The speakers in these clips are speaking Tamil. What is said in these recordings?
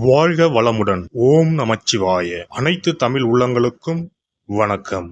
வாழ்க வளமுடன். ஓம் நமச்சிவாய. அனைத்து தமிழ் உள்ளங்களுக்கும் வணக்கம்.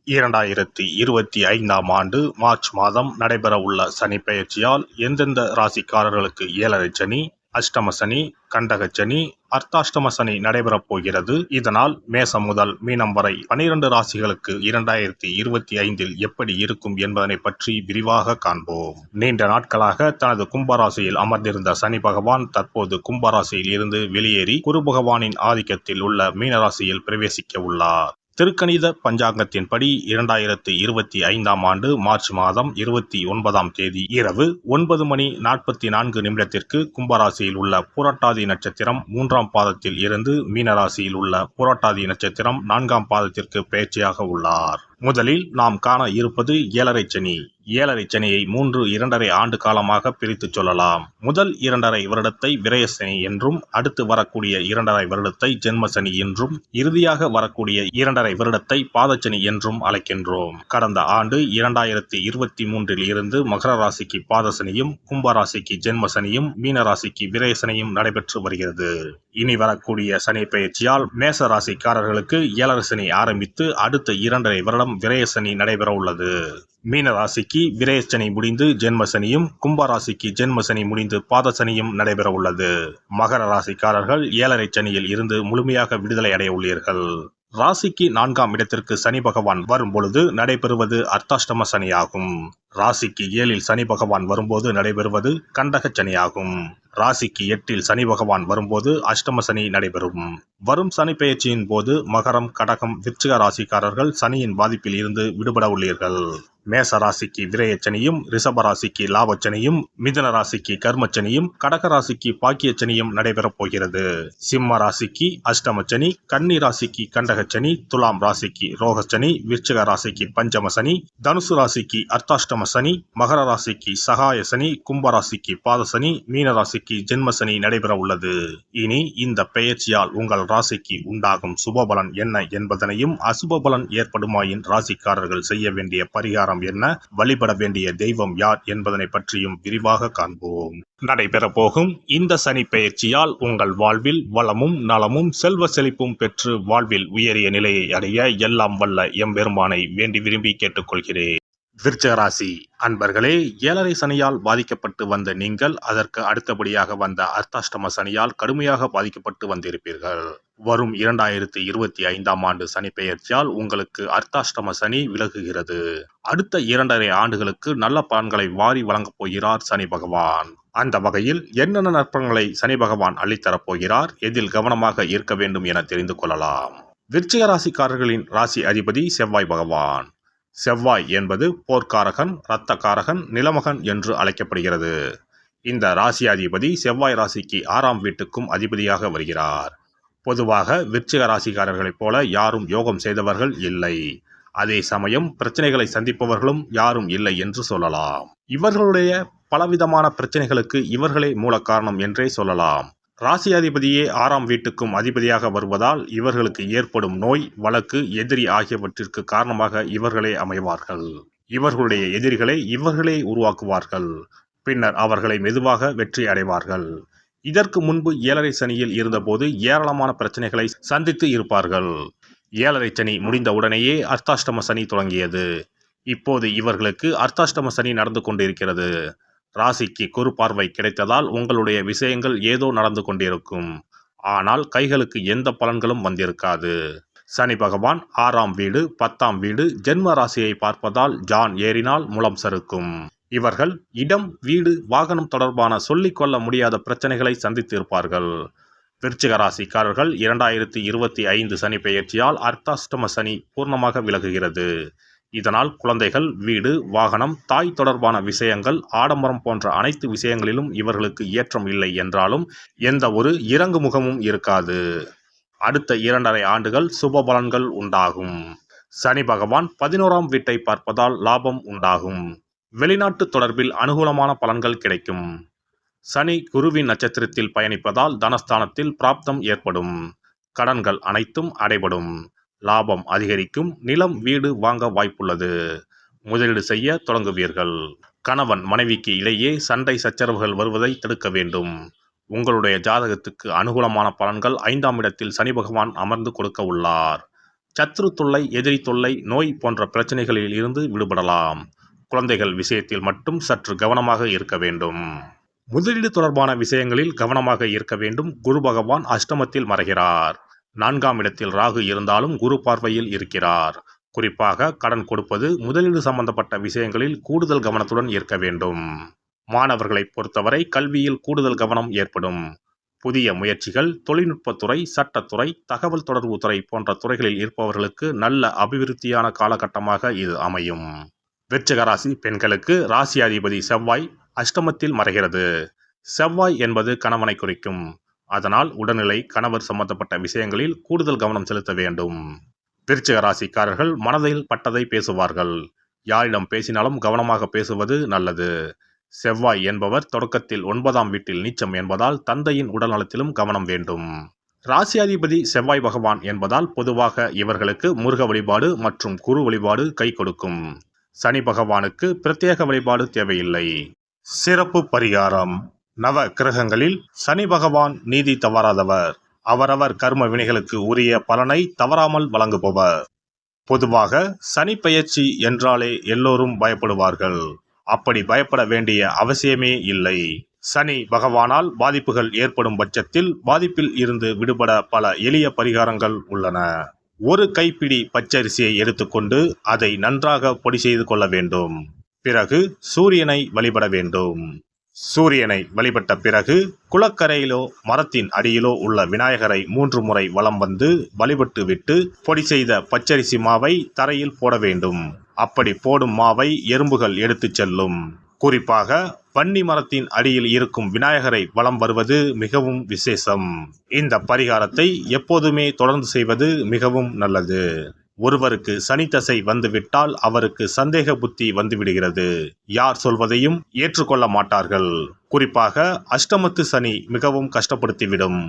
2025ஆம் ஆண்டு மார்ச் மாதம் நடைபெற உள்ள சனி பெயர்ச்சியால் எந்தெந்த ராசிக்காரர்களுக்கு ஏழரை சனி, அஷ்டம சனி, கண்டக சனி, அர்த்தாஷ்டம சனி நடைபெறப் போகிறது. இதனால் மேசம் முதல் மீனம் வரை 12 ராசிகளுக்கு 2025இல் எப்படி இருக்கும் என்பதனை பற்றி விரிவாக காண்போம். நீண்ட நாட்களாக தனது கும்பராசியில் அமர்ந்திருந்த சனி பகவான் தற்போது கும்பராசியில் இருந்து வெளியேறி குரு பகவானின் ஆதிக்கத்தில் உள்ள மீனராசியில் பிரவேசிக்க உள்ளார். திருக்கணித பஞ்சாங்கத்தின்படி 2025ஆம் ஆண்டு மார்ச் மாதம் 29ஆம் தேதி இரவு 9:44 கும்பராசியில் உள்ள புரட்டாதி நட்சத்திரம் 3ஆம் பாதத்தில் இருந்து மீனராசியில் உள்ள புரட்டாதி நட்சத்திரம் 4ஆம் பாதத்திற்கு பெயர்ச்சியாக உள்ளார். முதலில் நாம் காண இருப்பது ஏழரை சனி. ஏழரை சனியை 2.5 ஆண்டு காலமாக பிரித்து சொல்லலாம். முதல் 2.5 வருடத்தை விரயசனி என்றும், அடுத்து வரக்கூடிய 2.5 வருடத்தை ஜென்மசனி என்றும், இறுதியாக வரக்கூடிய 2.5 வருடத்தை பாதச்சனி என்றும் அழைக்கின்றோம். கடந்த ஆண்டு 2023இல் இருந்து மகர ராசிக்கு பாதசனியும், கும்பராசிக்கு ஜென்மசனியும், மீனராசிக்கு விரயசனியும் நடைபெற்று வருகிறது. இனி வரக்கூடிய சனி பெயர்ச்சியால் மேச ராசிக்காரர்களுக்கு ஏழரை சனி ஆரம்பித்து அடுத்த 2.5 வருடம் விரயசனி நடைபெற உள்ளது. மீன ராசிக்கு விரயசனி முடிந்து ஜென்மசனியும், கும்பராசிக்கு ஜென்மசனி முடிந்து பாதசனியும் நடைபெற உள்ளது. மகர ராசிக்காரர்கள் ஏழரை சனியில் இருந்து முழுமையாக விடுதலை அடைய உள்ளீர்கள். ராசிக்கு 4ஆம் இடத்திற்கு சனி பகவான் வரும் பொழுது நடைபெறுவது அர்த்தாஷ்டம சனியாகும். ராசிக்கு 7இல் சனி பகவான் வரும்போது நடைபெறுவது கண்டக சனியாகும். ராசிக்கு 8இல் சனி பகவான் வரும்போது அஷ்டம சனி நடைபெறும். வரும் சனி பெயர்ச்சியின் போது மகரம், கடகம், விருச்சிக ராசிக்காரர்கள் சனியின் பாதிப்பில் இருந்து விடுபட உள்ளீர்கள். மேச ராசிக்கு விரயச்சனியும், ரிஷப ராசிக்கு லாபச்சனியும், மிதுன ராசிக்கு கர்மச்சனியும், கடக ராசிக்கு பாக்கியச்சனியும் நடைபெறப் போகிறது. சிம்ம ராசிக்கு அஷ்டமச்சனி, கன்னி ராசிக்கு கண்டகச்சனி, துலாம் ராசிக்கு ரோகச்சனி, விருச்சிக ராசிக்கு பஞ்சம சனி, தனுசு ராசிக்கு அர்த்தாஷ்டம சனி, மகர ராசிக்கு சகாய சனி, கும்பராசிக்கு பாதசனி, மீன ராசிக்கு ஜென்மசனி நடைபெற உள்ளது. இனி இந்த பெயர்ச்சியால் உங்கள் ராசிக்கு உண்டாகும் சுபபலன் என்ன என்பதனையும், அசுப பலன் ஏற்படுமாயின் ராசிக்காரர்கள் செய்ய வேண்டிய பரிகாரம் என்ன, வழிபட வேண்டிய தெய்வம் யார் என்பதனை பற்றியும் விரிவாக காண்போம். நடைபெற போகும் இந்த சனி பெயர்ச்சியால் உங்கள் வாழ்வில் வளமும் நலமும் செல்வ செழிப்பும் பெற்று வாழ்வில் உயரிய நிலையை அடைய எல்லாம் வல்ல எம்பெருமானை வேண்டி விரும்பி கேட்டுக்கொள்கிறேன். விருச்சிக ராசி அன்பர்களே, ஏழரை சனியால் பாதிக்கப்பட்டு வந்த நீங்கள் அதற்கு அடுத்தபடியாக வந்த அர்த்தாஷ்டம சனியால் கடுமையாக பாதிக்கப்பட்டு வந்திருப்பீர்கள். வரும் 2025ஆம் ஆண்டு சனி பெயர்ச்சியால் உங்களுக்கு அர்த்தாஷ்டம சனி விலகுகிறது. அடுத்த 2.5 ஆண்டுகளுக்கு நல்ல பலன்களை வாரி வழங்கப் போகிறார் சனி பகவான். அந்த வகையில் என்னென்ன நற்பலன்களை சனி பகவான் அள்ளித்தரப் போகிறார், எதில் கவனமாக இருக்க வேண்டும் என தெரிந்து கொள்ளலாம். விருச்சிக ராசிக்காரர்களின் ராசி அதிபதி செவ்வாய் பகவான். செவ்வாய் என்பது போர்க்காரகன், இரத்தக்காரகன், நிலமகன் என்று அழைக்கப்படுகிறது. இந்த ராசியாதிபதி செவ்வாய் ராசிக்கு 6ஆம் வீட்டுக்கும் அதிபதியாக வருகிறார். பொதுவாக விருச்சிக ராசிக்காரர்களைப் போல யாரும் யோகம் செய்தவர்கள் இல்லை. அதே சமயம் பிரச்சனைகளை சந்திப்பவர்களும் யாரும் இல்லை என்று சொல்லலாம். இவர்களுடைய பலவிதமான பிரச்சனைகளுக்கு இவர்களே மூல காரணம் என்றே சொல்லலாம். ராசியாதிபதியே 6ஆம் வீட்டுக்கும் அதிபதியாக வருவதால் இவர்களுக்கு ஏற்படும் நோய், வழக்கு, எதிரி ஆகியவற்றிற்கு காரணமாக இவர்களே அமைவார்கள். இவர்களுடைய எதிரிகளை இவர்களே உருவாக்குவார்கள். பின்னர் அவர்களை மெதுவாக வெற்றி அடைவார்கள். இதற்கு முன்பு ஏழரை சனியில் இருந்தபோது ஏராளமான பிரச்சனைகளை சந்தித்து இருப்பார்கள். ஏழரை சனி முடிந்த உடனேயே அர்த்தாஷ்டம சனி தொடங்கியது. இப்போது இவர்களுக்கு அர்த்தாஷ்டம சனி நடந்து கொண்டிருக்கிறது. ராசிக்கு குரு பார்வை கிடைத்ததால் உங்களுடைய விஷயங்கள் ஏதோ நடந்து கொண்டிருக்கும். ஆனால் கைகளுக்கு எந்த பலன்களும் வந்திருக்காது. சனி பகவான் 6ஆம் வீடு, 10ஆம் வீடு, ஜென்ம ராசியை பார்ப்பதால் ஜான் ஏறினால் முலம் சறுக்கும். இவர்கள் இடம், வீடு, வாகனம் தொடர்பான சொல்லிக்கொள்ள முடியாத பிரச்சனைகளை சந்தித்து இருப்பார்கள். விருச்சிக ராசிக்காரர்கள் 2025 சனி பெயர்ச்சியால் அர்த்தாஷ்டம சனி பூர்ணமாக விலகுகிறது. இதனால் குழந்தைகள், வீடு, வாகனம், தாய் தொடர்பான விஷயங்கள், ஆடம்பரம் போன்ற அனைத்து விஷயங்களிலும் இவர்களுக்கு ஏற்றம் இல்லை என்றாலும் எந்த ஒரு இறங்கு முகமும் இருக்காது. அடுத்த 2.5 ஆண்டுகள் சுப பலன்கள் உண்டாகும். சனி பகவான் 11ஆம் வீட்டை பார்ப்பதால் லாபம் உண்டாகும். வெளிநாட்டு தொடர்பில் அனுகூலமான பலன்கள் கிடைக்கும். சனி குருவின் நட்சத்திரத்தில் பயணிப்பதால் தனஸ்தானத்தில் பிராப்தம் ஏற்படும். கடன்கள் அனைத்தும் அடைபடும். லாபம் அதிகரிக்கும். நிலம், வீடு வாங்க வாய்ப்புள்ளது. முதலீடு செய்ய தொடங்குவீர்கள். கணவன் மனைவிக்கு இடையே சண்டை சச்சரவுகள் வருவதை தடுக்க வேண்டும். உங்களுடைய ஜாதகத்துக்கு அனுகூலமான பலன்கள் 5ஆம் இடத்தில் சனி பகவான் அமர்ந்து கொடுக்க உள்ளார். சத்ரு தொல்லை, எதிரி தொல்லை, நோய் போன்ற பிரச்சனைகளில் இருந்து விடுபடலாம். குழந்தைகள் விஷயத்தில் மட்டும் சற்று கவனமாக இருக்க வேண்டும். முதலீடு தொடர்பான விஷயங்களில் கவனமாக இருக்க வேண்டும். குரு பகவான் அஷ்டமத்தில் மறைகிறார். 4ஆம் இடத்தில் ராகு இருந்தாலும் குரு பார்வையில் இருக்கிறார். குறிப்பாக கடன் கொடுப்பது, முதலீடு சம்பந்தப்பட்ட விஷயங்களில் கூடுதல் கவனத்துடன் இருக்க வேண்டும். மாணவர்களை பொறுத்தவரை கல்வியில் கூடுதல் கவனம் ஏற்படும். புதிய முயற்சிகள், தொழில்நுட்பத்துறை, சட்டத்துறை, தகவல் தொடர்பு துறை போன்ற துறைகளில் இருப்பவர்களுக்கு நல்ல அபிவிருத்தியான காலகட்டமாக இது அமையும். விருச்சிக ராசி பெண்களுக்கு ராசியாதிபதி செவ்வாய் அஷ்டமத்தில் மறைகிறது. செவ்வாய் என்பது கணவனை குறிக்கும். அதனால் உடல்நிலை, கணவர் சம்பந்தப்பட்ட விஷயங்களில் கூடுதல் கவனம் செலுத்த வேண்டும். விருச்சிக ராசிக்காரர்கள் மனதில் பட்டதை பேசுவார்கள். யாரிடம் பேசினாலும் கவனமாக பேசுவது நல்லது. செவ்வாய் என்பவர் தொடக்கத்தில் 9ஆம் வீட்டில் நீச்சம் என்பதால் தந்தையின் உடல்நலத்திலும் கவனம் வேண்டும். ராசியாதிபதி செவ்வாய் பகவான் என்பதால் பொதுவாக இவர்களுக்கு முருக வழிபாடு மற்றும் குரு வழிபாடு கை கொடுக்கும். சனி பகவானுக்கு பிரத்யேக வழிபாடு தேவையில்லை. சிறப்பு பரிகாரம். நவ கிரகங்களில் சனி பகவான் நீதி தவறாதவர். அவரவர் கர்ம வினைகளுக்கு உரிய பலனை தவறாமல் வழங்குபவர். பொதுவாக சனி பெயர்ச்சி என்றாலே எல்லோரும் பயப்படுவார்கள். அப்படி பயப்பட வேண்டிய அவசியமே இல்லை. சனி பகவானால் பாதிப்புகள் ஏற்படும் பட்சத்தில் பாதிப்பில் இருந்து விடுபட பல எளிய பரிகாரங்கள் உள்ளன. ஒரு கைப்பிடி பச்சரிசியை எடுத்துக்கொண்டு அதை நன்றாக பொடி செய்து கொள்ள வேண்டும். பிறகு சூரியனை வழிபட வேண்டும். சூரியனை வழிபட்ட பிறகு குளக்கரையிலோ மரத்தின் அடியிலோ உள்ள விநாயகரை 3 முறை வலம் வந்து வழிபட்டு விட்டு பொடி செய்த பச்சரிசி மாவை தரையில் போட வேண்டும். அப்படி போடும் மாவை எறும்புகள் எடுத்துச் செல்லும். குறிப்பாக வன்னி மரத்தின் அடியில் இருக்கும் விநாயகரை வலம் வருவது மிகவும் விசேஷம். இந்த பரிகாரத்தை எப்போதுமே தொடர்ந்து செய்வது மிகவும் நல்லது. ஒருவருக்கு சனி தசை வந்துவிட்டால் அவருக்கு சந்தேக புத்தி வந்துவிடுகிறது. யார் சொல்வதையும் ஏற்றுக்கொள்ள மாட்டார்கள். குறிப்பாக அஷ்டமத்து சனி மிகவும் கஷ்டப்படுத்திவிடும்.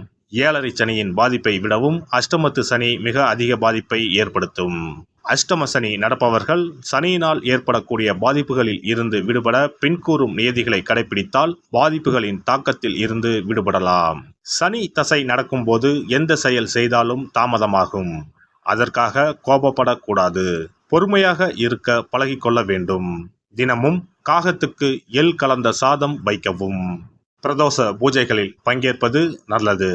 7.5 சனியின் பாதிப்பை விடவும் அஷ்டமத்து சனி மிக அதிக பாதிப்பை ஏற்படுத்தும். அஷ்டம சனி நடப்பவர்கள் சனியினால் ஏற்படக்கூடிய பாதிப்புகளில் இருந்து விடுபட பின்கூறும் நியதிகளை கடைபிடித்தால் பாதிப்புகளின் தாக்கத்தில் இருந்து விடுபடலாம். சனி தசை நடக்கும்போது எந்த செயல் செய்தாலும் தாமதமாகும். அதற்காக கோபப்படக்கூடாது. பொறுமையாக இருக்க பழகிக்கொள்ள வேண்டும். தினமும் காகத்துக்கு எள் கலந்த சாதம் வைக்கவும். பிரதோஷ பூஜைகளில் பங்கேற்பது நல்லது.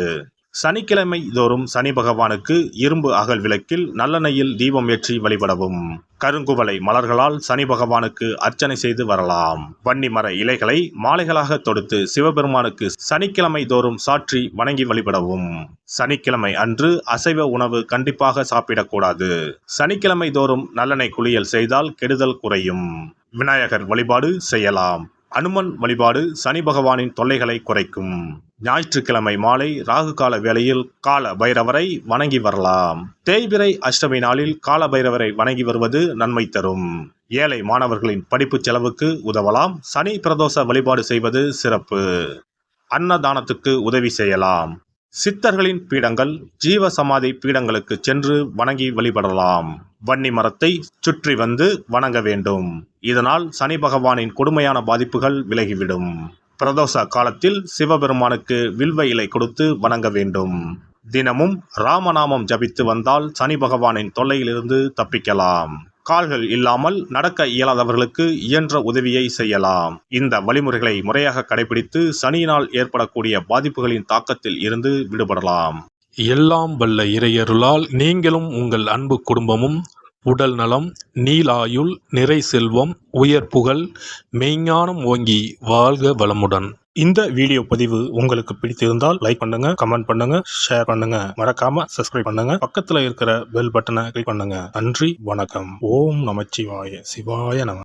சனிக்கிழமை தோறும் சனி பகவானுக்கு இரும்பு அகல் விளக்கில் நல்லெண்ணெயில் தீபம் ஏற்றி வழிபடவும். கருங்குவளை மலர்களால் சனி பகவானுக்கு அர்ச்சனை செய்து வரலாம். வன்னி மர இலைகளை மாலைகளாக தொடுத்து சிவபெருமானுக்கு சனிக்கிழமை தோறும் சாற்றி வணங்கி வழிபடவும். சனிக்கிழமை அன்று அசைவ உணவு கண்டிப்பாக சாப்பிடக்கூடாது. சனிக்கிழமை தோறும் நல்லெண்ணெய் குளியல் செய்தால் கெடுதல் குறையும். விநாயகர் வழிபாடு செய்யலாம். அனுமன் வழிபாடு சனி பகவானின் தொல்லைகளை குறைக்கும். ஞாயிற்றுக்கிழமை மாலை ராகு கால வேளையில் கால பைரவரை வணங்கி வரலாம். தேய்பிறை அஷ்டமி நாளில் கால பைரவரை வணங்கி வருவது நன்மை தரும். ஏழை மாணவர்களின் படிப்பு செலவுக்கு உதவலாம். சனி பிரதோஷ வழிபாடு செய்வது சிறப்பு. அன்னதானத்துக்கு உதவி செய்யலாம். சித்தர்களின் பீடங்கள், ஜீவ சமாதி பீடங்களுக்கு சென்று வணங்கி வழிபடலாம். வன்னி மரத்தை சுற்றி வந்து வணங்க வேண்டும். இதனால் சனி பகவானின் கொடுமையான பாதிப்புகள் விலகிவிடும். பிரதோஷ காலத்தில் சிவபெருமானுக்கு வில்வ இலை கொடுத்து வணங்க வேண்டும். தினமும் ராமநாமம் ஜபித்து வந்தால் சனி பகவானின் தொல்லையிலிருந்து தப்பிக்கலாம். கால்கள் இல்லாமல் நடக்க இயலாதவர்களுக்கு இயன்ற உதவியை செய்யலாம். இந்த வழிமுறைகளை முறையாக கடைபிடித்து சனியினால் ஏற்படக்கூடிய பாதிப்புகளின் தாக்கத்தில் இருந்து விடுபடலாம். எல்லாம் வல்ல இறையருளால் நீங்களும் உங்கள் அன்பு குடும்பமும் உடல் நலம், நீலாயுள், நிறை செல்வம், உயர் புகழ், மெய்ஞானம் ஓங்கி வாழ்க வளமுடன். இந்த வீடியோ பதிவு உங்களுக்கு பிடித்திருந்தால் லைக் பண்ணுங்க, கமெண்ட் பண்ணுங்க, ஷேர் பண்ணுங்க. மறக்காம சப்ஸ்கிரைப் பண்ணுங்க. பக்கத்துல இருக்கிற பெல் பட்டனை கிளிக் பண்ணுங்க. நன்றி, வணக்கம். ஓம் நமச்சிவாய. சிவாய நம.